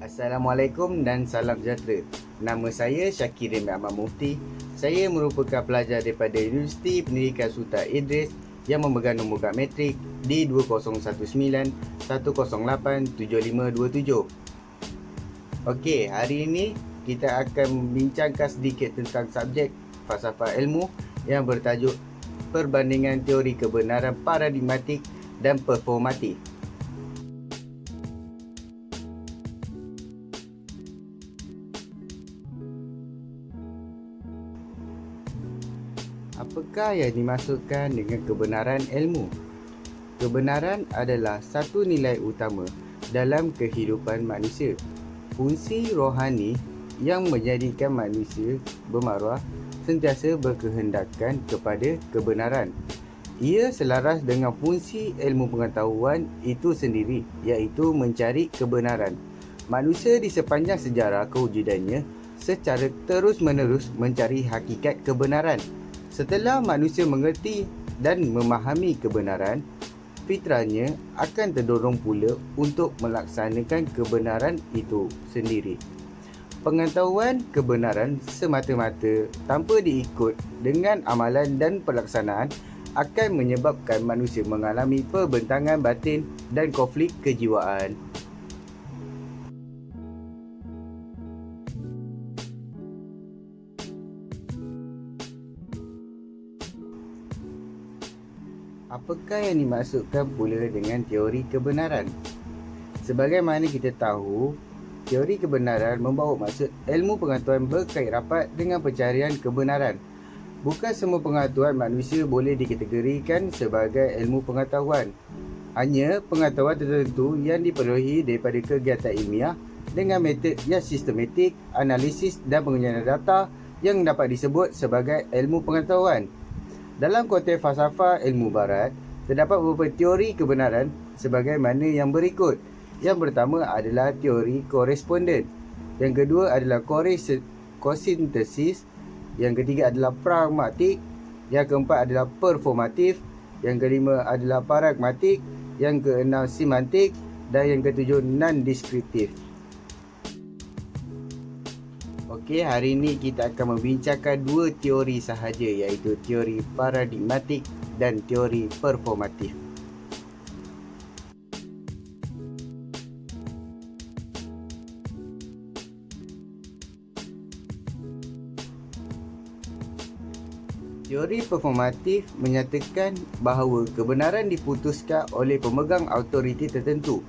Assalamualaikum dan salam sejahtera. Nama saya Syakirin Ahmad Mufti. Saya merupakan pelajar daripada Universiti Pendidikan Sultan Idris yang memegang nombor kad matrik di 2019-108-7527. Okey, hari ini kita akan membincangkan sedikit tentang subjek falsafah ilmu yang bertajuk Perbandingan Teori Kebenaran Paradigmatik dan Performatif. Apakah yang dimaksudkan dengan kebenaran ilmu? Kebenaran adalah satu nilai utama dalam kehidupan manusia. Fungsi rohani yang menjadikan manusia bermaruah sentiasa berkehendakan kepada kebenaran. Ia selaras dengan fungsi ilmu pengetahuan itu sendiri, iaitu mencari kebenaran. Manusia di sepanjang sejarah kewujudannya secara terus-menerus mencari hakikat kebenaran. Setelah manusia mengerti dan memahami kebenaran, fitrahnya akan terdorong pula untuk melaksanakan kebenaran itu sendiri. Pengetahuan kebenaran semata-mata tanpa diikut dengan amalan dan pelaksanaan akan menyebabkan manusia mengalami perbentangan batin dan konflik kejiwaan. Apakah yang dimaksudkan pula dengan teori kebenaran? Sebagaimana kita tahu, teori kebenaran membawa maksud ilmu pengetahuan berkait rapat dengan pencarian kebenaran. Bukan semua pengetahuan manusia boleh dikategorikan sebagai ilmu pengetahuan. Hanya pengetahuan tertentu yang diperolehi daripada kegiatan ilmiah dengan metod yang sistematik, analisis dan pengujian data yang dapat disebut sebagai ilmu pengetahuan. Dalam konteks falsafah ilmu barat, terdapat beberapa teori kebenaran sebagaimana yang berikut. Yang pertama adalah teori koresponden. Yang kedua adalah kosintesis. Yang ketiga adalah pragmatik. Yang keempat adalah performatif. Yang kelima adalah pragmatik. Yang keenam semantik. Dan yang ketujuh non-deskriptif. Okey, hari ini kita akan membincangkan dua teori sahaja, iaitu teori paradigmatik dan teori performatif. Teori performatif menyatakan bahawa kebenaran diputuskan oleh pemegang autoriti tertentu.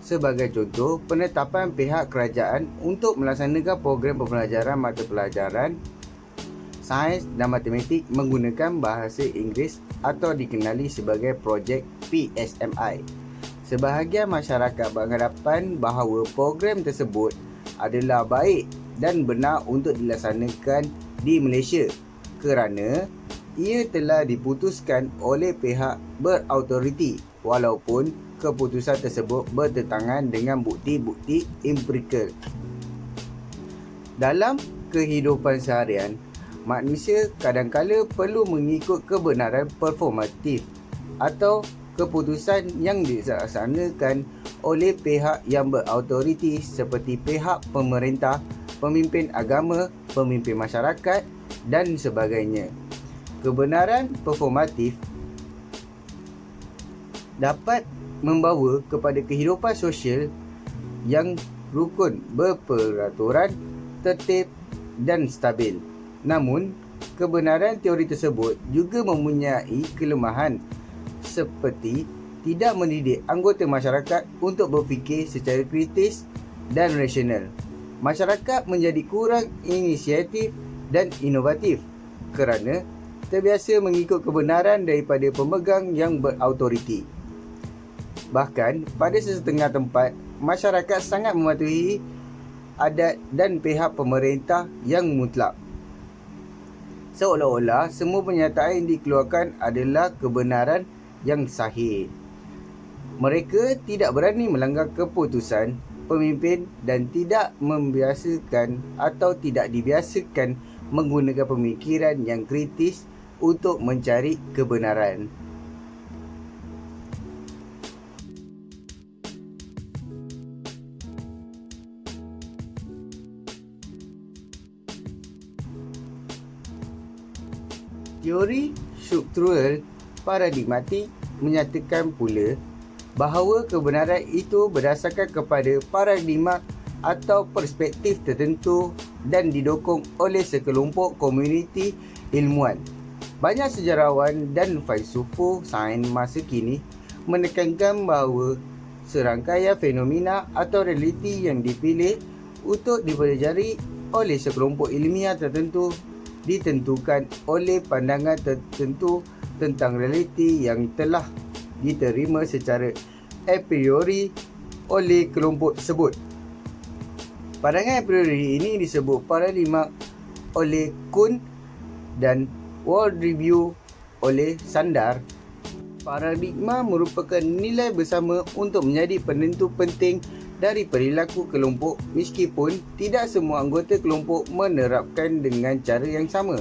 Sebagai contoh, penetapan pihak kerajaan untuk melaksanakan program pembelajaran mata pelajaran sains dan matematik menggunakan bahasa Inggeris atau dikenali sebagai projek PSMI. Sebahagian masyarakat beranggapan bahawa program tersebut adalah baik dan benar untuk dilaksanakan di Malaysia kerana ia telah diputuskan oleh pihak berautoriti walaupun keputusan tersebut bertentangan dengan bukti-bukti empirikal. Dalam kehidupan seharian, manusia kadang-kala perlu mengikut kebenaran performatif atau keputusan yang dilaksanakan oleh pihak yang berautoriti seperti pihak pemerintah, pemimpin agama, pemimpin masyarakat dan sebagainya. Kebenaran performatif dapat membawa kepada kehidupan sosial yang rukun, berperaturan, tertib dan stabil. Namun, kebenaran teori tersebut juga mempunyai kelemahan seperti tidak mendidik anggota masyarakat untuk berfikir secara kritis dan rasional. Masyarakat menjadi kurang inisiatif dan inovatif kerana terbiasa mengikut kebenaran daripada pemegang yang berautoriti. Bahkan, pada sesetengah tempat, masyarakat sangat mematuhi adat dan pihak pemerintah yang mutlak. Seolah-olah semua pernyataan yang dikeluarkan adalah kebenaran yang sahih. Mereka tidak berani melanggar keputusan pemimpin dan tidak membiasakan atau tidak dibiasakan menggunakan pemikiran yang kritis untuk mencari kebenaran. Teori struktural paradigmatik menyatakan pula bahawa kebenaran itu berdasarkan kepada paradigma atau perspektif tertentu dan didokong oleh sekelompok komuniti ilmuwan. Banyak sejarawan dan filsuf sains masa kini menekankan bahawa serangkaian fenomena atau realiti yang dipilih untuk dipelajari oleh sekelompok ilmiah tertentu ditentukan oleh pandangan tertentu tentang realiti yang telah diterima secara a priori oleh kelompok tersebut. Pandangan a priori ini disebut paradigma oleh Kuhn dan worldview oleh Sandar. Paradigma merupakan nilai bersama untuk menjadi penentu penting dari perilaku kelompok meskipun tidak semua anggota kelompok menerapkan dengan cara yang sama.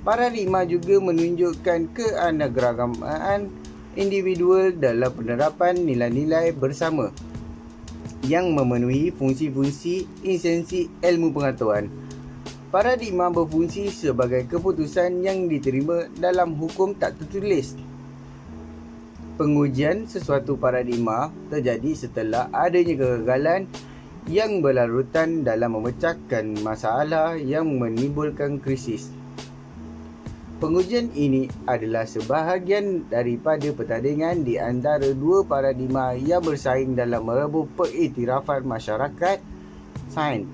Paradigma juga menunjukkan keanekaragaman individual dalam penerapan nilai-nilai bersama yang memenuhi fungsi-fungsi esensi ilmu pengetahuan. Paradigma berfungsi sebagai keputusan yang diterima dalam hukum tak tertulis. Pengujian sesuatu paradigma terjadi setelah adanya kegagalan yang berlarutan dalam memecahkan masalah yang menimbulkan krisis. Pengujian ini adalah sebahagian daripada pertandingan di antara dua paradigma yang bersaing dalam merebut pengiktirafan masyarakat sains.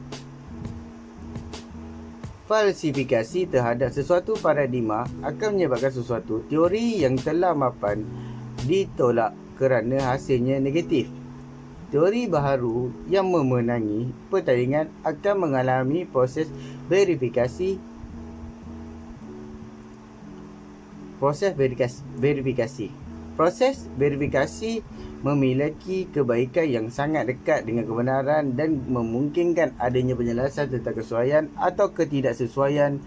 Falsifikasi terhadap sesuatu paradigma akan menyebabkan sesuatu teori yang telah mapan ditolak kerana hasilnya negatif. Teori baharu yang memenangi pertandingan akan mengalami proses verifikasi. Proses verifikasi memiliki kebaikan yang sangat dekat dengan kebenaran dan memungkinkan adanya penjelasan tentang kesesuaian atau ketidaksesuaian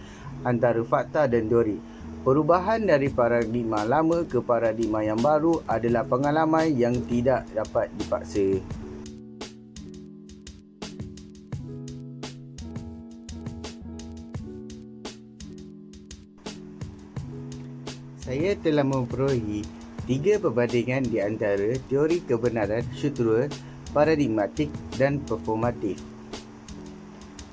antara fakta dan teori. Perubahan dari paradigma lama ke paradigma yang baru adalah pengalaman yang tidak dapat dipaksa. Saya telah memperolehi 3 perbandingan di antara teori kebenaran struktural, paradigmatik dan performatif.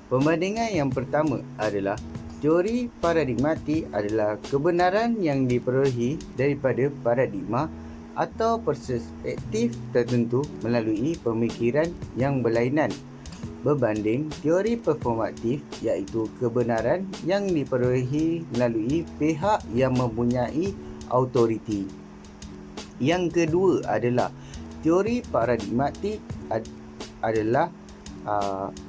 Perbandingan yang pertama adalah teori paradigmatik adalah kebenaran yang diperolehi daripada paradigma atau perspektif tertentu melalui pemikiran yang berlainan, berbanding teori performatif iaitu kebenaran yang diperolehi melalui pihak yang mempunyai autoriti. Yang kedua adalah teori paradigmatik adalah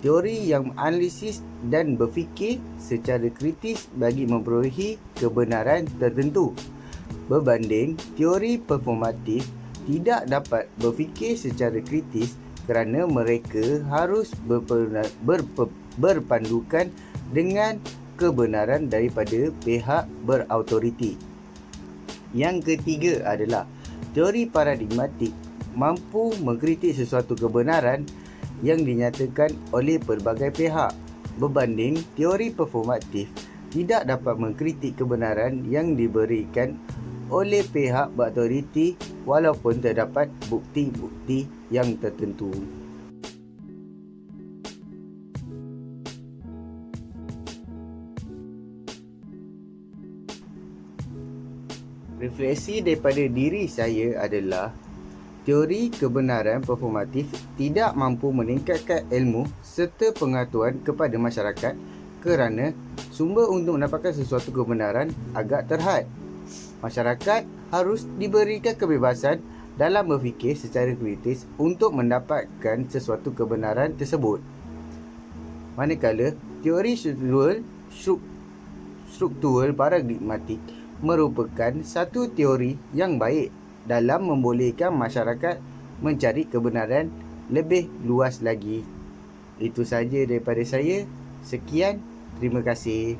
teori yang menganalisis dan berfikir secara kritis bagi memperolehi kebenaran tertentu, berbanding teori performatif tidak dapat berfikir secara kritis kerana mereka harus berpandukan dengan kebenaran daripada pihak berautoriti. Yang ketiga adalah teori paradigmatik mampu mengkritik sesuatu kebenaran yang dinyatakan oleh pelbagai pihak, berbanding teori performatif tidak dapat mengkritik kebenaran yang diberikan oleh pihak berautoriti walaupun terdapat bukti-bukti yang tertentu. Refleksi daripada diri saya adalah teori kebenaran performatif tidak mampu meningkatkan ilmu serta pengetahuan kepada masyarakat kerana sumber untuk mendapatkan sesuatu kebenaran agak terhad. Masyarakat harus diberikan kebebasan dalam berfikir secara kritis untuk mendapatkan sesuatu kebenaran tersebut. Manakala teori struktural paradigmatik merupakan satu teori yang baik dalam membolehkan masyarakat mencari kebenaran lebih luas lagi. Itu sahaja daripada saya. Sekian, terima kasih.